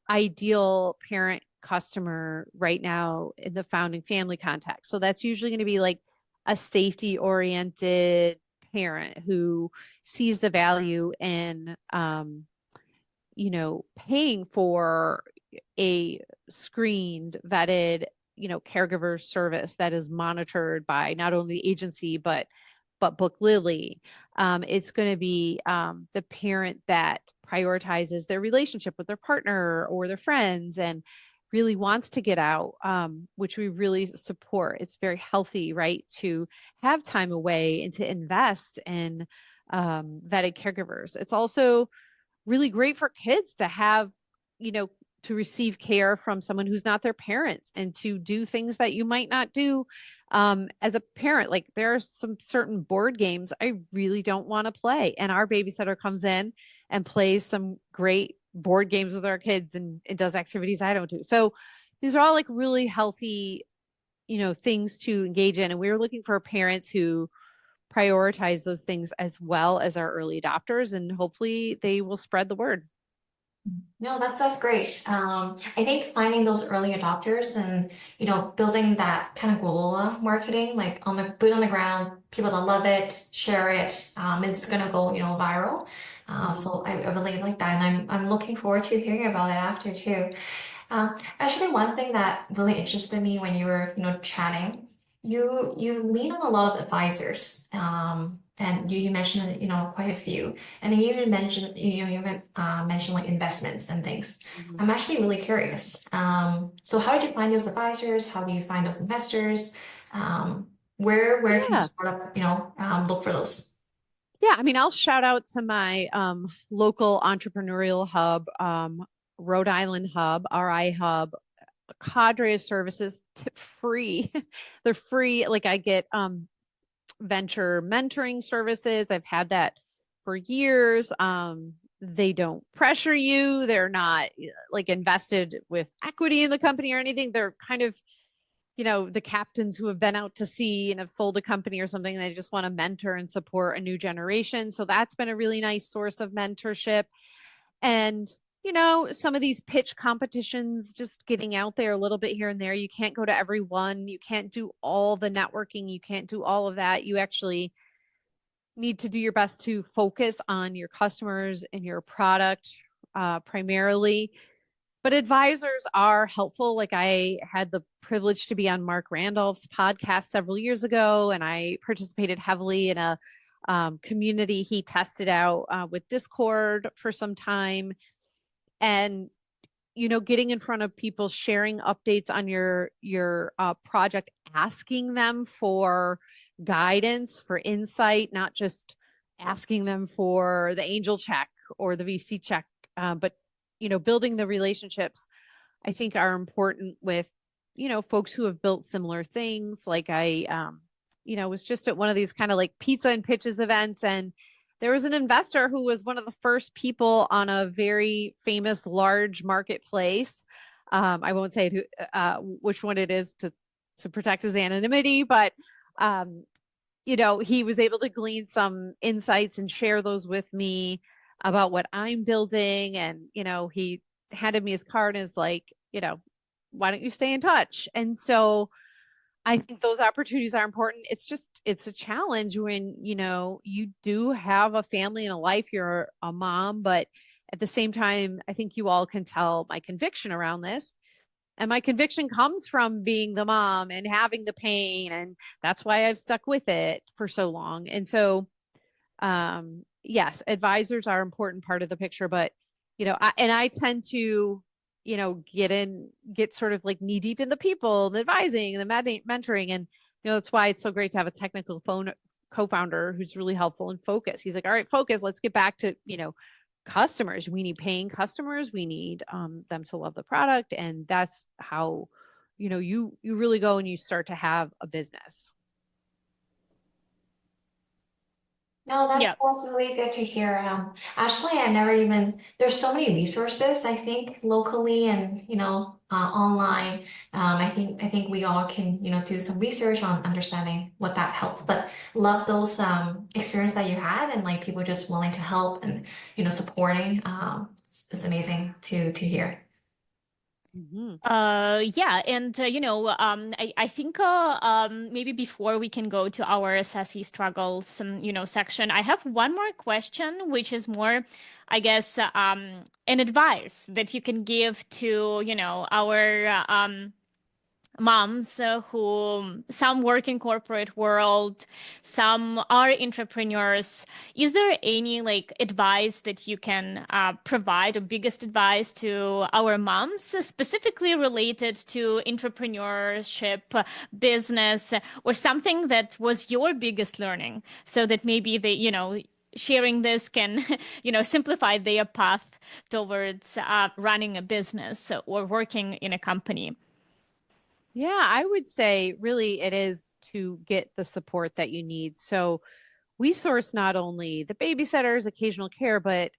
ideal parent customer right now in the founding family context. So that's usually going to be like a safety oriented parent who sees the value in, paying for a screened, vetted, caregiver service that is monitored by not only the agency, but BookLilli. It's going to be the parent that prioritizes their relationship with their partner or their friends and really wants to get out, which we really support. It's very healthy, right, to have time away and to invest in vetted caregivers. It's also really great for kids to have, to receive care from someone who's not their parents and to do things that you might not do as a parent. Like there are some certain board games I really don't want to play. And our babysitter comes in and plays some great board games with our kids and it does activities I don't do. So these are all like really healthy, things to engage in. And we were looking for parents who prioritize those things as well as our early adopters, and hopefully they will spread the word. No, that's great. I think finding those early adopters and building that kind of guerrilla marketing, like on the boot on the ground, people that love it, share it, it's gonna go viral. So I really like that, and I'm looking forward to hearing about it after too. Actually, one thing that really interested me when you were, chatting, you lean on a lot of advisors, and you mentioned, quite a few, and then you even mentioned, mentioned like investments and things. Mhm. I'm actually really curious. So how did you find those advisors? How do you find those investors? Where can you Yeah. sort of, look for those? Yeah. I mean, I'll shout out to my local entrepreneurial hub, Rhode Island Hub, RI Hub, a cadre of services, tip free. They're free. Like I get venture mentoring services. I've had that for years. They don't pressure you. They're not like invested with equity in the company or anything. They're kind of, the captains who have been out to sea and have sold a company or something. They just want to mentor and support a new generation. So that's been a really nice source of mentorship. And some of these pitch competitions, just getting out there a little bit here and there. You can't go to every one. You can't do all the networking. You can't do all of that. You actually need to do your best to focus on your customers and your product primarily. but advisors are helpful. Like I had the privilege to be on Mark Randolph's podcast several years ago, and I participated heavily in a community he tested out with Discord for some time. And getting in front of people, sharing updates on your project, asking them for guidance, for insight, not just asking them for the angel check or the VC check, but building the relationships, I think, are important with folks who have built similar things. Like I was just at one of these kind of like pizza and pitches events, and there was an investor who was one of the first people on a very famous large marketplace. I won't say which one it is to protect his anonymity, but he was able to glean some insights and share those with me about what I'm building. And he handed me his card and is like, why don't you stay in touch? And so I think those opportunities are important. It's a challenge when, you do have a family and a life, you're a mom, but at the same time, I think you all can tell my conviction around this. And my conviction comes from being the mom and having the pain. And that's why I've stuck with it for so long. And so, yes, advisors are an important part of the picture, but, I tend to, get sort of like knee deep in the people, the advising, the mentoring. And, that's why it's so great to have a technical co-founder who's really helpful and focus. He's like, all right, focus, let's get back to, customers. We need paying customers. We need them to love the product. And that's how, you really go and you start to have a business. No, Yeah. that's also really good to hear. Actually, there's so many resources, I think, locally and, online. I think we all can, do some research on understanding what that helped. But love those experience that you had and like people just willing to help and, supporting. It's amazing to hear. Mm-hmm. Yeah, and I think maybe before we can go to our sassy struggles, section, I have one more question, which is more, I guess, an advice that you can give to, our moms who some work in corporate world, some are entrepreneurs. Is there any like advice that you can provide, or biggest advice to our moms specifically related to entrepreneurship, business, or something that was your biggest learning, so that maybe they, sharing this can simplify their path towards running a business or working in a company? Yeah, I would say really it is to get the support that you need. So we source not only the babysitters, occasional care, but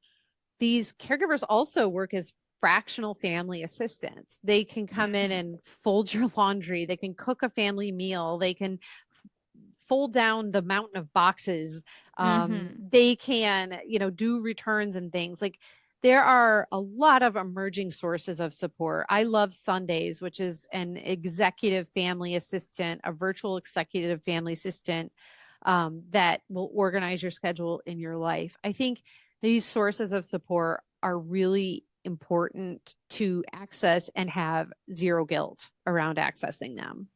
these caregivers also work as fractional family assistants. They can come in and fold your laundry. They can cook a family meal. They can fold down the mountain of boxes. They can, do returns and things. Like there are a lot of emerging sources of support. I love Sundays, which is an executive family assistant, a virtual executive family assistant that will organize your schedule in your life. I think these sources of support are really important to access and have zero guilt around accessing them.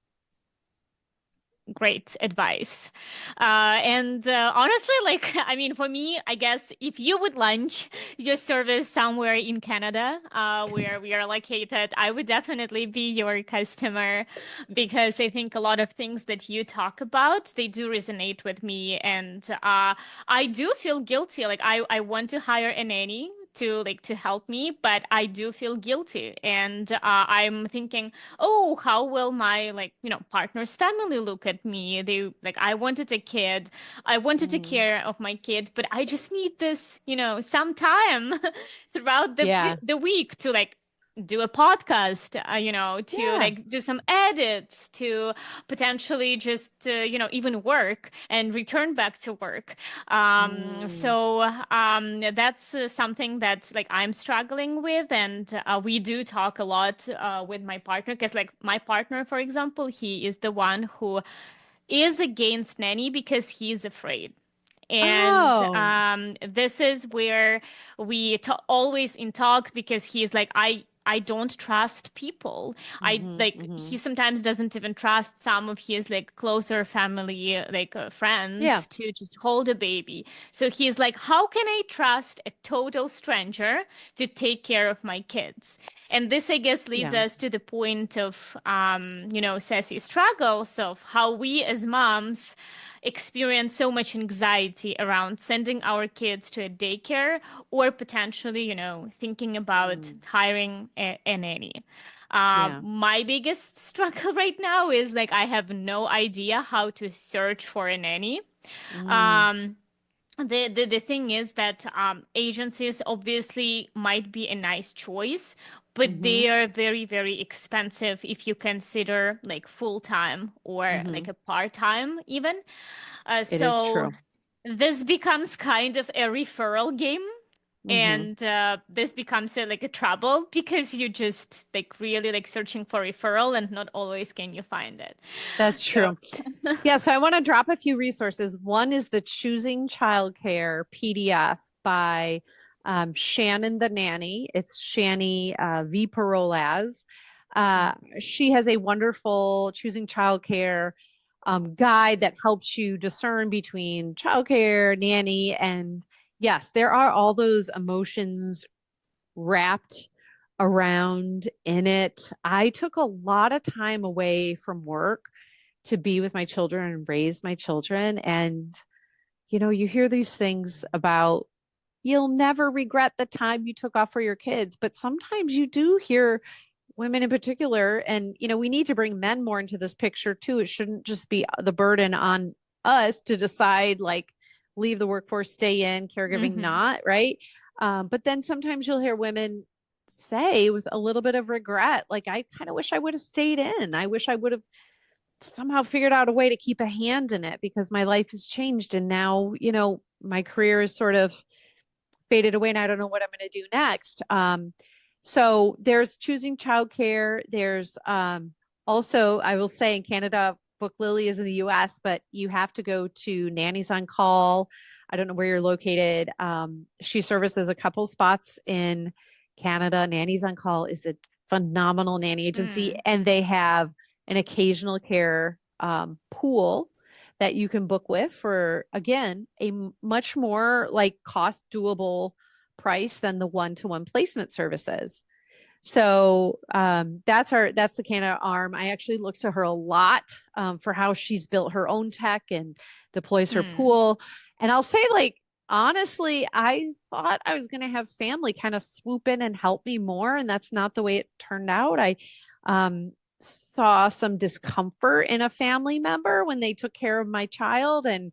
Great advice. And honestly, like, I mean, for me, I guess if you would launch your service somewhere in Canada, where we are located, I would definitely be your customer, because I think a lot of things that you talk about, they do resonate with me. And I do feel guilty. Like I want to hire a nanny to help me, but I do feel guilty. And I'm thinking, oh, how will my partner's family look at me? They like, I wanted a kid. I wanted to care of my kid, but I just need this, some time throughout the week to do a podcast, to like do some edits, to potentially just, even work and return back to work. So that's something that like I'm struggling with. And we do talk a lot with my partner, because like my partner, for example, he is the one who is against nanny because he's afraid. And this is where we always in talks, because he's like, I don't trust people. I Mhm, like mhm. he sometimes doesn't even trust some of his like closer family Yeah, friends to just hold a baby. So he's like, how can I trust a total stranger to take care of my kids? And this, I guess, leads yeah. us to the point of sassy struggles of how we as moms experience so much anxiety around sending our kids to a daycare or potentially, thinking about Mm, hiring a nanny. yeah. My biggest struggle right now is like I have no idea how to search for a nanny. Mm, Um, the thing is that agencies obviously might be a nice choice, but they mhm, are very, very expensive if you consider like full-time or like mhm. a part-time even. It is So true. this becomes kind of a referral game. Mhm. And this becomes like a trouble because you just like really like searching for referral and not always can you find it. That's So, true. Yeah, so I want to drop a few resources. One is the Choosing Childcare PDF by Shannon the Nanny. It's Shani V. Perolaz. mm, She has a wonderful Choosing Childcare guide that helps you discern between childcare, nanny, and yes, there are all those emotions wrapped around in it. I took a lot of time away from work to be with my children and raise my children. And, you hear these things about you'll never regret the time you took off for your kids. But sometimes you do hear women in particular, and, we need to bring men more into this picture too. It shouldn't just be the burden on us to decide, like, leave the workforce, stay in, caregiving, mhm. not, right? But then sometimes you'll hear women say with a little bit of regret, like, I kind of wish I would have stayed in. I wish I would have somehow figured out a way to keep a hand in it because my life has changed. And now, my career is sort of faded away and I don't know what I'm going to do next. So there's choosing childcare. There's also, I will say in Canada, BookLilli is in the US, but you have to go to Nannies on Call. I don't know where you're located. She services a couple spots in Canada. Nannies on Call is a phenomenal nanny agency, Mm, and they have an occasional care pool that you can book with for, again, a much more like cost doable price than the one-to-one placement services. So that's the Canada arm. I actually look to her a lot for how she's built her own tech and deploys her mm, pool. And I'll say, like, honestly, I thought I was going to have family kind of swoop in and help me more, and that's not the way it turned out. I um, saw some discomfort in a family member when they took care of my child, and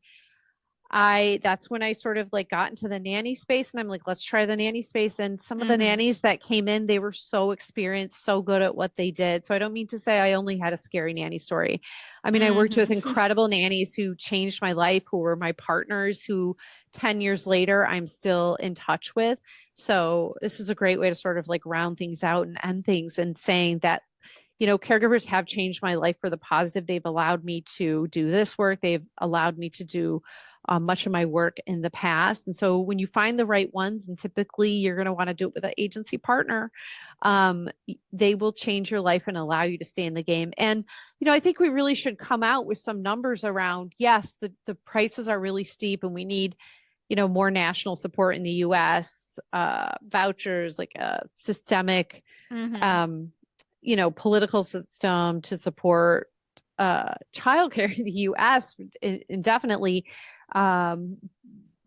that's when I sort of like got into the nanny space, and I'm like, let's try the nanny space. And some of the mhm. nannies that came in, they were so experienced, so good at what they did. So I don't mean to say I only had a scary nanny story. I mean, I worked with Mhm. incredible nannies who changed my life, who were my partners, who 10 years later I'm still in touch with. So this is a great way to sort of like round things out and end things and saying that, caregivers have changed my life for the positive. They've allowed me to do this work. They've allowed me to do much of my work in the past. And so when you find the right ones, and typically you're going to want to do it with an agency partner, they will change your life and allow you to stay in the game. And, I think we really should come out with some numbers around, yes, the prices are really steep and we need, more national support in the US, vouchers, like a systemic, Mhm. um, political system to support childcare in the US indefinitely. Um,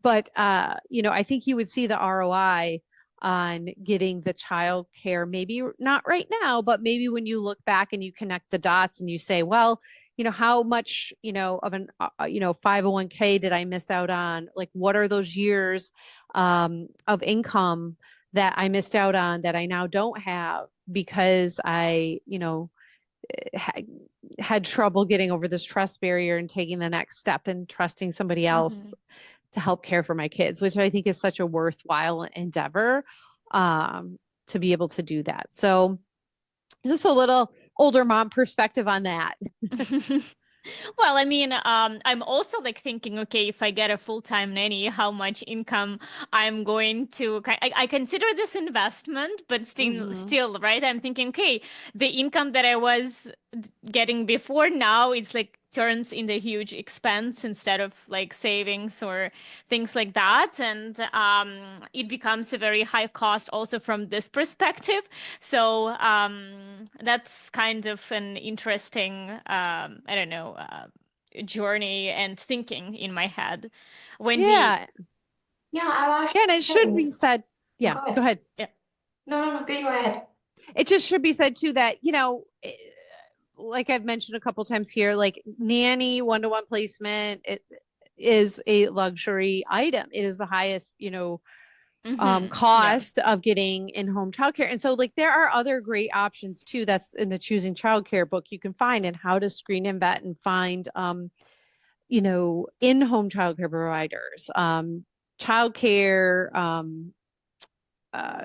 but I think you would see the ROI on getting the child care, maybe not right now, but maybe when you look back and you connect the dots and you say, well, how much, of an, 501k did I miss out on? Like, what are those years of income that I missed out on that I now don't have because I, ha- had trouble getting over this trust barrier and taking the next step and trusting somebody else Mhm. to help care for my kids, which I think is such a worthwhile endeavor to be able to do that. So just a little older mom perspective on that. Well, I mean, I'm also like thinking, okay, if I get a full-time nanny, how much income I'm going to, I consider this investment, but Hmm. still, right? I'm thinking, okay, the income that I was getting before now, it's like turns into a huge expense instead of like savings or things like that. And it becomes a very high cost also from this perspective. So that's kind of an interesting, I don't know, journey and thinking in my head. Wendy, Yeah. Yeah, I was Yeah. And it actually should be curious. said. Oh, Yeah. go Go ahead. ahead. yeah. No, no, no, go ahead. It just should be said too that, like I've mentioned a couple times here, like nanny one-to-one placement, it is a luxury item. It is the highest, Yeah. cost of getting in-home childcare. And so like there are other great options too. That's in the Choosing Childcare book you can find, and how to screen and vet and find in-home childcare providers, childcare, uh,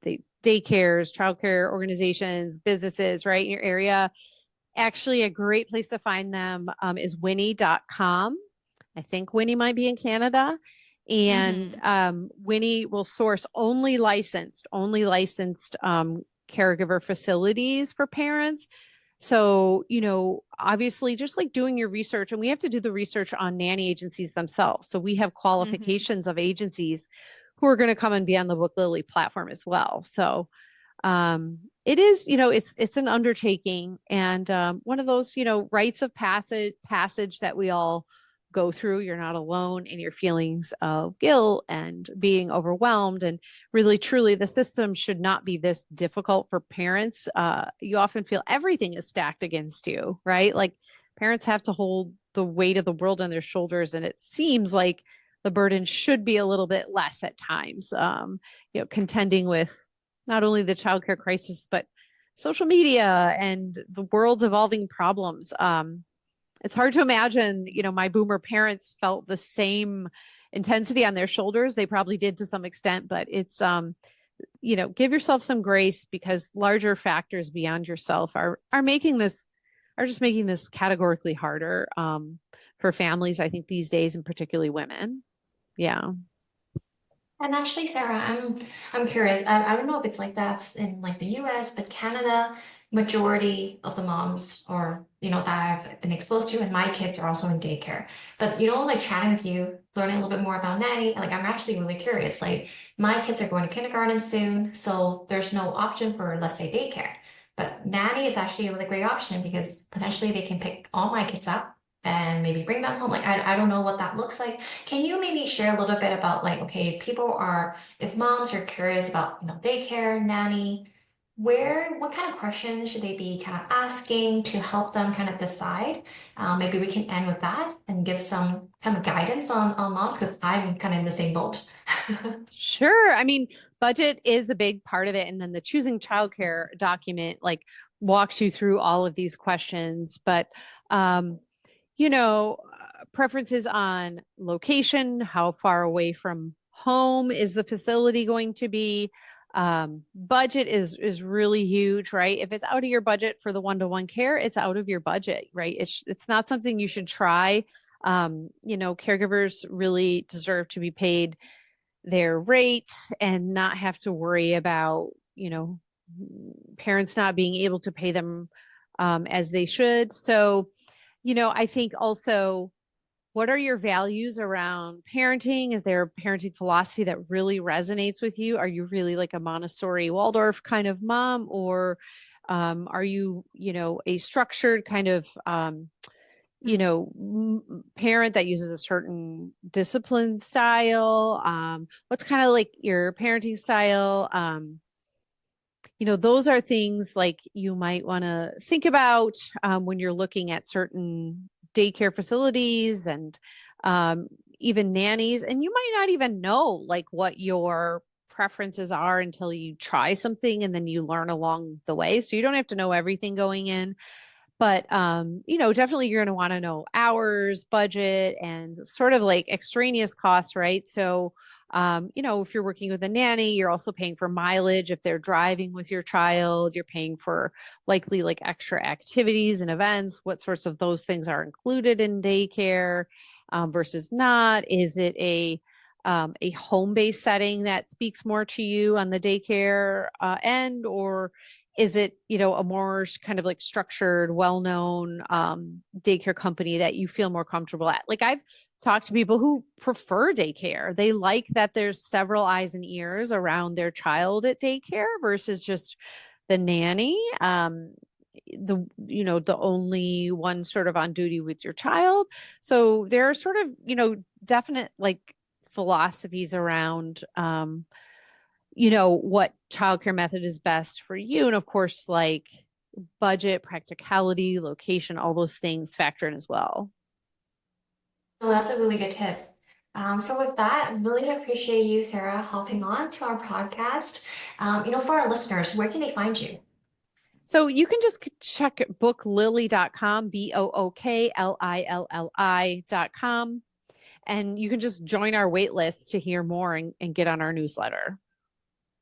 the daycares, childcare organizations, businesses, right in your area. Actually, a great place to find them is Winnie.com. I think Winnie might be in Canada. And Hmm. Winnie will source only licensed caregiver facilities for parents. So, obviously, just like doing your research, and we have to do the research on nanny agencies themselves. So, we have Hmm. qualifications of agencies who are going to come and be on the BookLilli platform as well. So, it is, it's an undertaking, and one of those, rites of passage that we all go through. You're not alone in your feelings of guilt and being overwhelmed. And really, truly, the system should not be this difficult for parents. You often feel everything is stacked against you, right? Like parents have to hold the weight of the world on their shoulders, and it seems like the burden should be a little bit less at times. Contending with not only the childcare crisis, but social media and the world's evolving problems. It's hard to imagine, my boomer parents felt the same intensity on their shoulders. They probably did to some extent, but it's, give yourself some grace, because larger factors beyond yourself are just making this categorically harder for families, I think, these days, and particularly women. Yeah. And actually, Sarah, I'm curious. I don't know if it's like that in like the US, but Canada, majority of the moms or that I've been exposed to, and my kids are also in daycare. But like chatting with you, learning a little bit more about nanny, like I'm actually really curious. Like my kids are going to kindergarten soon, so there's no option for, let's say, daycare. But nanny is actually a really great option because potentially they can pick all my kids up and maybe bring them home. Like I don't know what that looks like. Can you maybe share a little bit about like, okay, if moms are curious about, daycare, nanny, what kind of questions should they be kind of asking to help them kind of decide? Maybe we can end with that and give some kind of guidance on moms because I'm kind of in the same boat. Sure. I mean, budget is a big part of it. And then the Choosing Childcare document like walks you through all of these questions. But, preferences on location, how far away from home is the facility going to be? Budget is really huge, right? If it's out of your budget for the one-to-one care, it's out of your budget, right? It's not something you should try. Caregivers really deserve to be paid their rate and not have to worry about, parents not being able to pay them as they should. So, I think also, what are your values around parenting? Is there a parenting philosophy that really resonates with you? Are you really like a Montessori Waldorf kind of mom, or are you, a structured kind of parent that uses a certain discipline style? What's kind of like your parenting style? Those are things like you might want to think about when you're looking at certain daycare facilities and um, even nannies. And you might not even know like what your preferences are until you try something and then you learn along the way. So you don't have to know everything going in, but definitely you're going to want to know hours, budget, and sort of like extraneous costs, right? So If you're working with a nanny, you're also paying for mileage if they're driving with your child. You're paying for likely like extra activities and events. What sorts of those things are included in daycare versus not? Is it a home-based setting that speaks more to you on the daycare end, or is it, a more kind of like structured, well-known daycare company that you feel more comfortable at? Like I've talked to people who prefer daycare. They like that there's several eyes and ears around their child at daycare versus just the nanny. The only one sort of on duty with your child. So there are sort of, definite like philosophies around what childcare method is best for you. And of course, like budget, practicality, location, all those things factor in as well. Well, that's a really good tip. So with that, really appreciate you, Sarah, hopping on to our podcast. For our listeners, where can they find you? So you can just check BookLilli.com, BookLilli.com, and you can just join our wait list to hear more and get on our newsletter.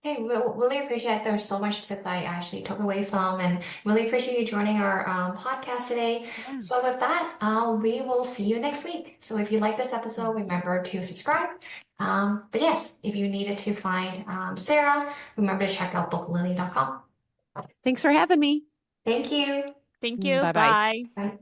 Hey, we'll really appreciate there's so much tips I actually took away from, and really appreciate you joining our podcast today. Yeah. So with that, we will see you next week. So if you like this episode, remember to subscribe. But yes, if you needed to find Sarah, remember to check out BookLilli.com. Thanks for having me. Thank you. Thank you. Bye-bye. Bye. Bye.